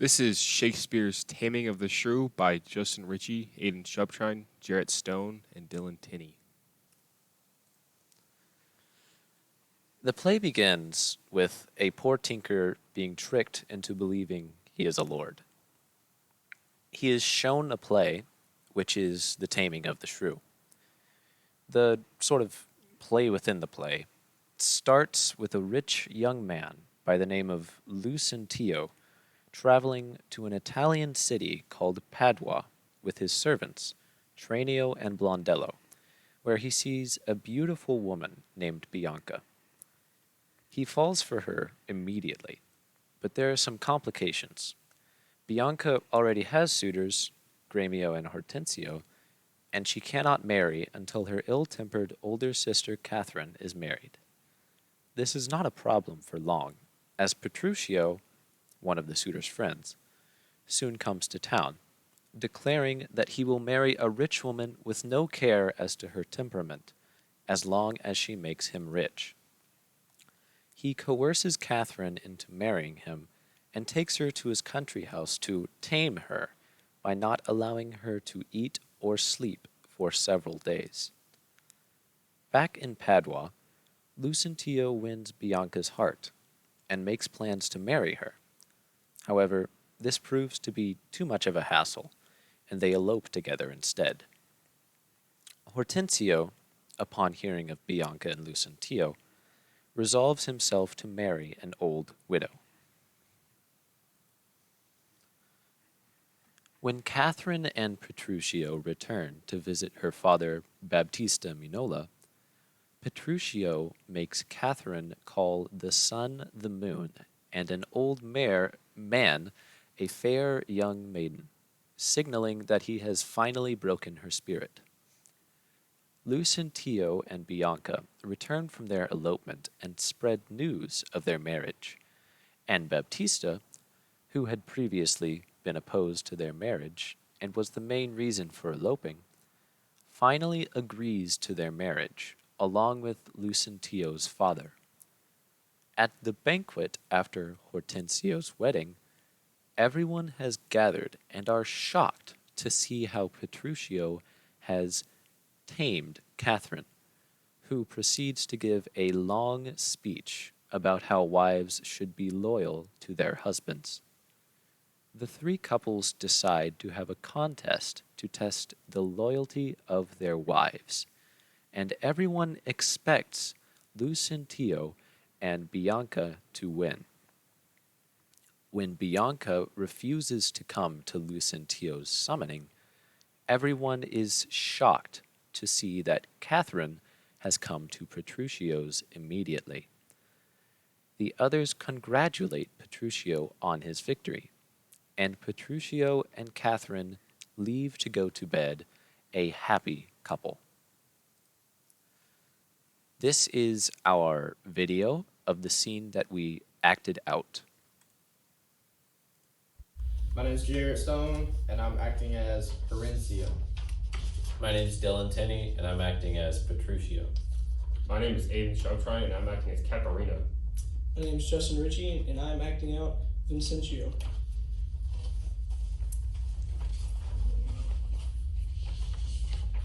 This is Shakespeare's Taming of the Shrew by Richey, Aiden Shuptrine, Jerret and Tenney. The play begins with a poor tinker being tricked into believing he is a lord. He is shown a play, which is The Taming of the Shrew. The sort of play within the play starts with a rich young man by the name of Lucentio traveling to an Italian city called Padua with his servants, Tranio and Blondello, where he sees a beautiful woman named Bianca. He falls for her immediately, but there are some complications. Bianca already has suitors, Gremio and Hortensio, and she cannot marry until her ill-tempered older sister Catherine is married. This is not a problem for long, as Petruchio, one of the suitor's friends, soon comes to town, declaring that he will marry a rich woman with no care as to her temperament, as long as she makes him rich. He coerces Catherine into marrying him and takes her to his country house to tame her by not allowing her to eat or sleep for several days. Back in Padua, Lucentio wins Bianca's heart and makes plans to marry her. However, this proves to be too much of a hassle, and they elope together instead. Hortensio, upon hearing of Bianca and Lucentio, resolves himself to marry an old widow. When Catherine and Petruchio return to visit her father Baptista Minola, Petruchio makes Catherine call the sun the moon and an old man a fair young maiden, signaling that he has finally broken her spirit. Lucentio and Bianca return from their elopement and spread news of their marriage, and Baptista, who had previously been opposed to their marriage and was the main reason for eloping, finally agrees to their marriage along with Lucentio's father. At the banquet after Hortensio's wedding, everyone has gathered and are shocked to see how Petruchio has tamed Catherine, who proceeds to give a long speech about how wives should be loyal to their husbands. The three couples decide to have a contest to test the loyalty of their wives, and everyone expects Lucentio and Bianca to win. When Bianca refuses to come to Lucentio's summoning, everyone is shocked to see that Catherine has come to Petruchio's immediately. The others congratulate Petruchio on his victory, and Petruchio and Catherine leave to go to bed, a happy couple. This is our video of the scene that we acted out. My name is Jerret, and I'm acting as Horencio. My name is Tenney, and I'm acting as Petruchio. My name is Aiden Shuptrine, and I'm acting as Katharina. My name is Richey, and I'm acting out Vincencio.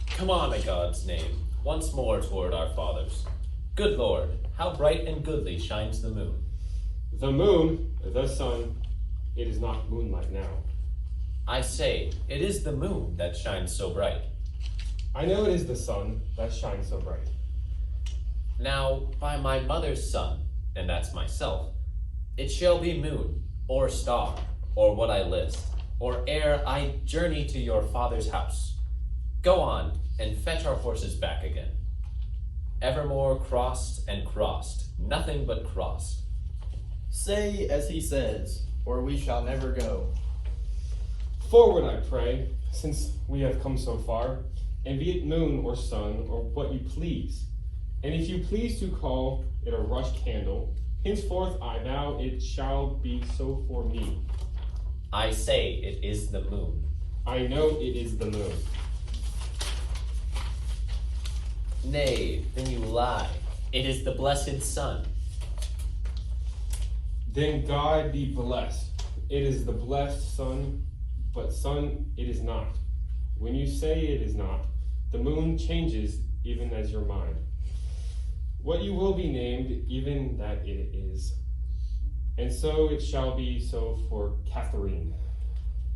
Come on, in God's name, once more toward our fathers. Good Lord, how bright and goodly shines the moon. The moon, the sun, it is not moonlight now. I say, it is the moon that shines so bright. I know it is the sun that shines so bright. Now, by my mother's son, and that's myself, it shall be moon, or star, or what I list, or ere I journey to your father's house. Go on, and fetch our horses back again. Evermore crossed and crossed, nothing but crossed. Say as he says, or we shall never go. Forward, I pray, since we have come so far, and be it moon or sun, or what you please. And if you please to call it a rush candle, henceforth I vow it shall be so for me. I say it is the moon. I know it is the moon. Nay, then you lie. It is the blessed sun. Then God be blessed, It is the blessed son, but son, it is not. When you say it is not, the moon changes even as your mind. What you will be named, even that it is. And so it shall be so for Catherine.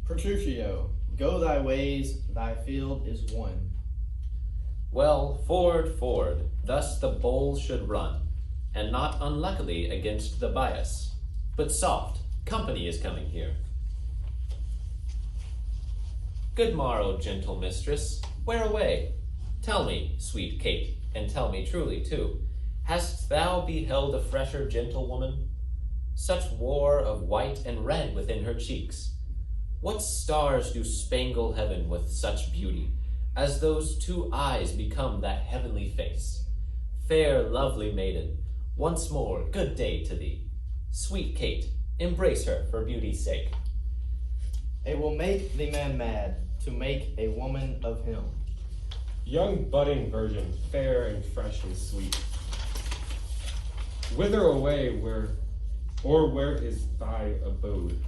Petruchio, go thy ways, thy field is won. Well, forward, forward, thus the bowl should run, and not unluckily against the bias. But soft, company is coming here. Good morrow, gentle mistress, where away? Tell me, sweet Kate, and tell me truly too, hast thou beheld a fresher gentlewoman? Such war of white and red within her cheeks. What stars do spangle heaven with such beauty, as those two eyes become that heavenly face? Fair, lovely maiden, once more good day to thee. Sweet Kate, embrace her for beauty's sake. It will make the man mad to make a woman of him. Young budding virgin, fair and fresh and sweet. Whither away where is thy abode?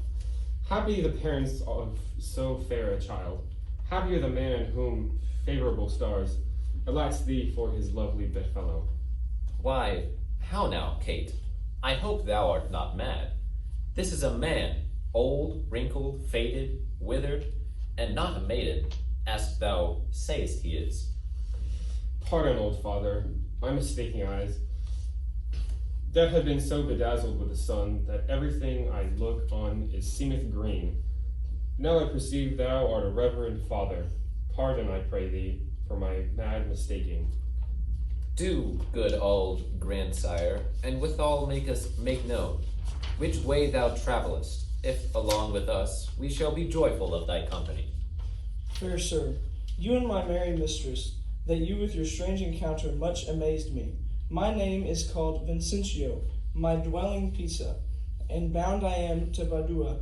Happy the parents of so fair a child. Happier the man whom favorable stars allats thee for his lovely bedfellow. Why, how now, Kate? I hope thou art not mad. This is a man, old, wrinkled, faded, withered, and not a maiden, as thou sayest he is. Pardon, old father, my mistaking eyes, that have been so bedazzled with the sun, that everything I look on seemeth green. Now I perceive thou art a reverend father. Pardon, I pray thee, for my mad mistaking. Do, good old grandsire, and withal make known which way thou travellest, if along with us we shall be joyful of thy company. Fair sir, you and my merry mistress, that you with your strange encounter much amazed me. My name is called Vincentio, my dwelling Pisa, and bound I am to Padua,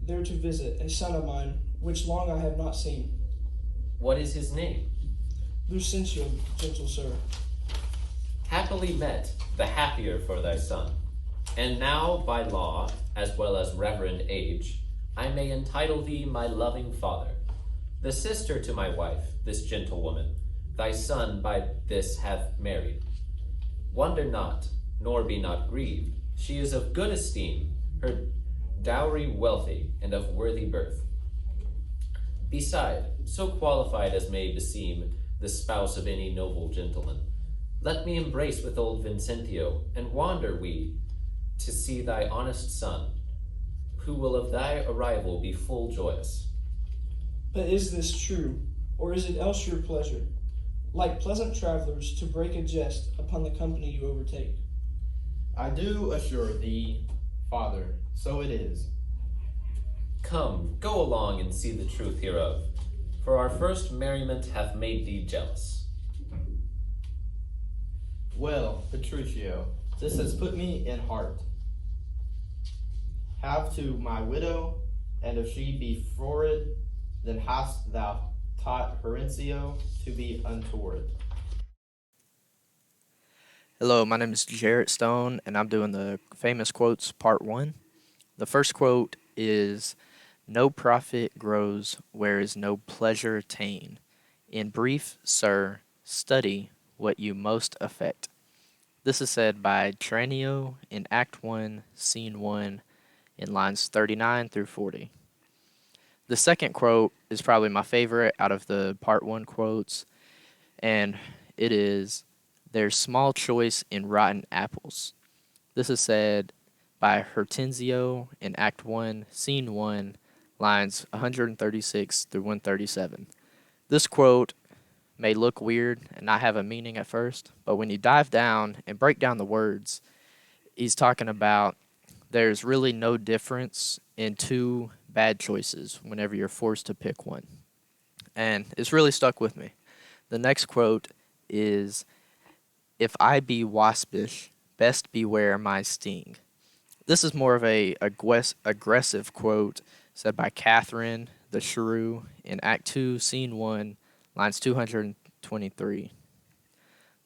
there to visit a son of mine, which long I have not seen. What is his name? Lucentio, gentle sir. Happily met, the happier for thy son. And now, by law, as well as reverend age, I may entitle thee my loving father. The sister to my wife, this gentlewoman, thy son by this hath married. Wonder not, nor be not grieved, she is of good esteem, her dowry wealthy, and of worthy birth. Beside, so qualified as may beseem the spouse of any noble gentleman, let me embrace with old Vincentio, and wander we to see thy honest son, who will of thy arrival be full joyous. But is this true, or is it else your pleasure, like pleasant travelers, to break a jest upon the company you overtake? I do assure thee, father, so it is. Come, go along and see the truth hereof, for our first merriment hath made thee jealous. Well, Petruchio, this has put me in heart. Have to my widow, and if she be froward, then hast thou taught Horatio to be untoward. Hello, my name is Jerret Stone, and I'm doing the famous quotes part 1. The first quote is, "No profit grows where is no pleasure ta'en. In brief, sir, study what you most affect." This is said by Tranio in Act 1, Scene 1, in lines 39 through 40. The second quote is probably my favorite out of the part 1 quotes, and it is, "There's small choice in rotten apples." This is said by Hortensio in Act 1, Scene 1, lines 136 through 137. This quote may look weird and not have a meaning at first, but when you dive down and break down the words, he's talking about there's really no difference in two bad choices whenever you're forced to pick one. And it's really stuck with me. The next quote is, "If I be waspish, best beware my sting." This is more of a aggressive quote said by Catherine the Shrew in Act 2, Scene 1, lines 223.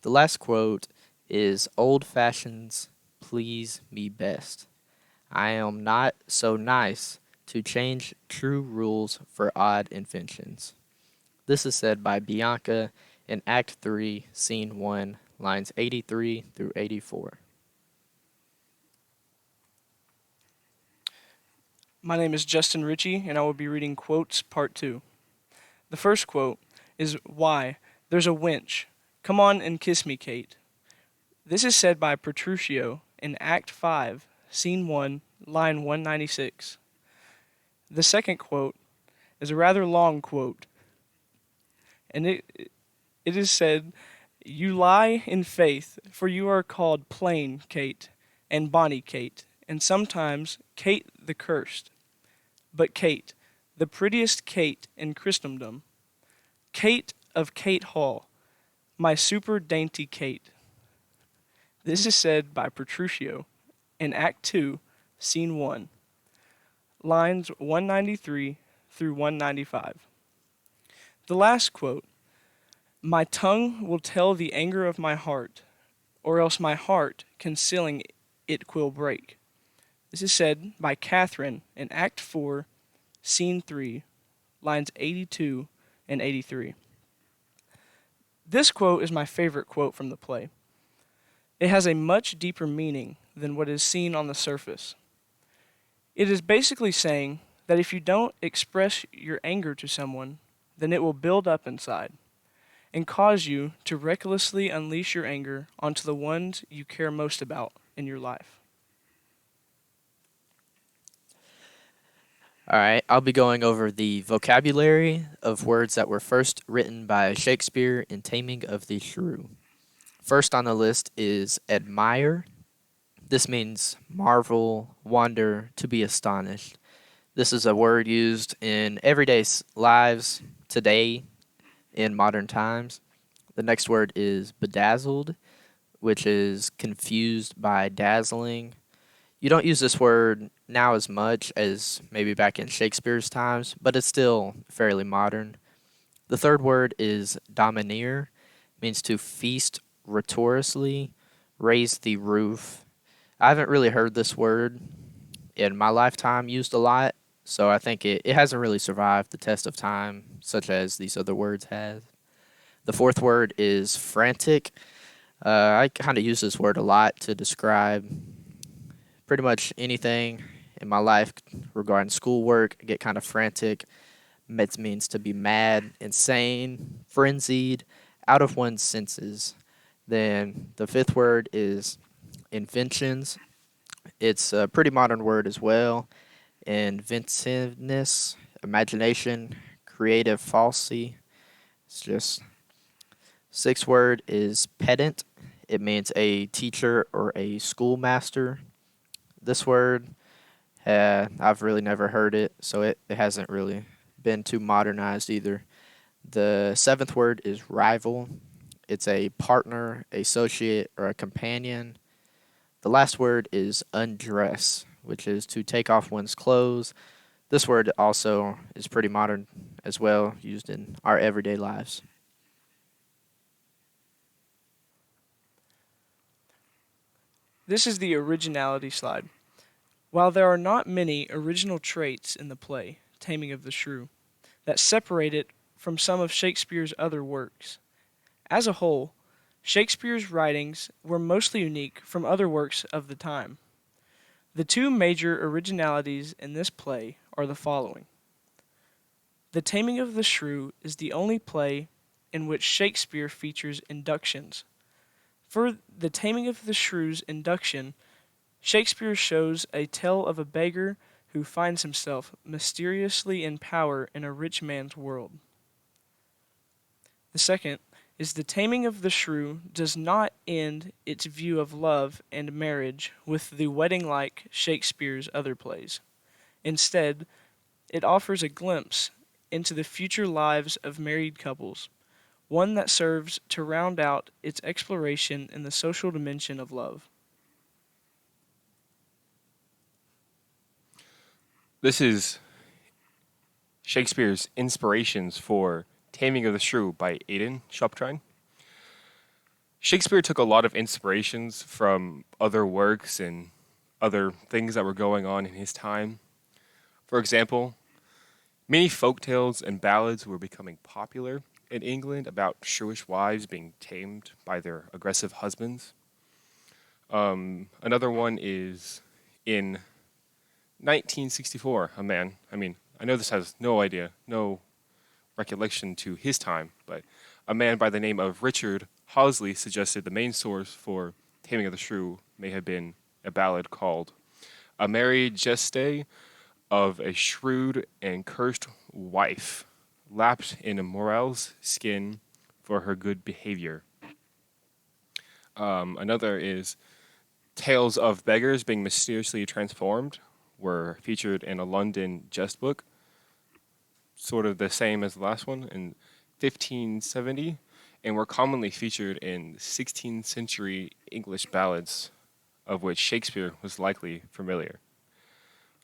The last quote is, "Old fashions please me best. I am not so nice to change true rules for odd inventions. This is said by Bianca in Act 3, Scene 1, lines 83 through 84. My name is Justin Richey, and I will be reading Quotes Part 2. The first quote is, "Why, there's a winch. Come on and kiss me, Kate." This is said by Petruchio in Act 5, Scene 1, line 196. The second quote is a rather long quote, and it is said, "You lie in faith, for you are called plain Kate, and bonny Kate, and sometimes Kate the cursed. But Kate, the prettiest Kate in Christendom, Kate of Kate Hall, my super dainty Kate." This is said by Petruchio in Act 2, Scene 1, lines 193 through 195. The last quote, "My tongue will tell the anger of my heart, or else my heart, concealing it, will break." This is said by Catherine in Act 4, Scene 3, lines 82 and 83. This quote is my favorite quote from the play. It has a much deeper meaning than what is seen on the surface. It is basically saying that if you don't express your anger to someone, then it will build up inside and cause you to recklessly unleash your anger onto the ones you care most about in your life. All right, I'll be going over the vocabulary of words that were first written by Shakespeare in Taming of the Shrew. First on the list is admire. This means marvel, wonder, to be astonished. This is a word used in everyday lives today in modern times. The next word is bedazzled, which is confused by dazzling. You don't use this word now as much as maybe back in Shakespeare's times, but it's still fairly modern. The third word is domineer, means to feast rhetorically, raise the roof. I haven't really heard this word in my lifetime used a lot, so I think it hasn't really survived the test of time, such as these other words have. The fourth word is frantic. I kind of use this word a lot to describe pretty much anything in my life regarding schoolwork. I get kind of frantic. It means to be mad, insane, frenzied, out of one's senses. Then the fifth word is inventions. It's a pretty modern word as well. Inventiveness, imagination, creative falsity. It's just sixth word is pedant. It means a teacher or a schoolmaster. This word, I've really never heard it, so it hasn't really been too modernized either. The seventh word is rival. It's a partner, associate, or a companion. The last word is undress, which is to take off one's clothes. This word also is pretty modern as well, used in our everyday lives. This is the originality slide. While there are not many original traits in the play, Taming of the Shrew, that separate it from some of Shakespeare's other works, as a whole, Shakespeare's writings were mostly unique from other works of the time. The two major originalities in this play are the following. The Taming of the Shrew is the only play in which Shakespeare features inductions. For the Taming of the Shrew's induction, Shakespeare shows a tale of a beggar who finds himself mysteriously in power in a rich man's world. The second is the Taming of the Shrew does not end its view of love and marriage with the wedding like Shakespeare's other plays. Instead, it offers a glimpse into the future lives of married couples, one that serves to round out its exploration in the social dimension of love. This is Shakespeare's inspirations for Taming of the Shrew by Aiden, Shuptrine. Shakespeare took a lot of inspirations from other works and other things that were going on in his time. For example, many folk tales and ballads were becoming popular in England about shrewish wives being tamed by their aggressive husbands. Another one is in 1964, a man, I know this has no recollection to his time, but a man by the name of Richard Hosley suggested the main source for Taming of the Shrew may have been a ballad called A Merry Geste of a Shrewd and Cursed Wife, lapped in a morel's skin for her good behavior. Another is Tales of beggars being mysteriously transformed were featured in a London jest book, sort of the same as the last one, in 1570, and were commonly featured in 16th century English ballads, of which Shakespeare was likely familiar.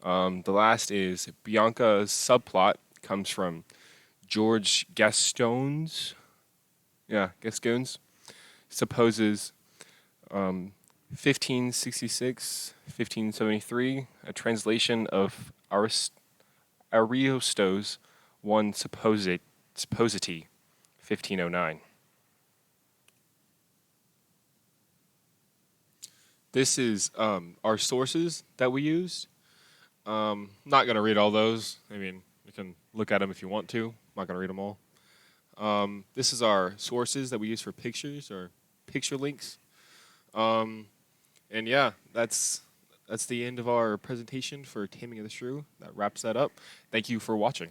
The last is Bianca's subplot comes from George Gascoigne's supposes 1566, 1573, a translation of Ariosto's One Supposity, 1509. This is our sources that we used. Not going to read all those. You can look at them if you want to. I'm not going to read them all. This is our sources that we use for pictures or picture links. And yeah, that's the end of our presentation for Taming of the Shrew. That wraps that up. Thank you for watching.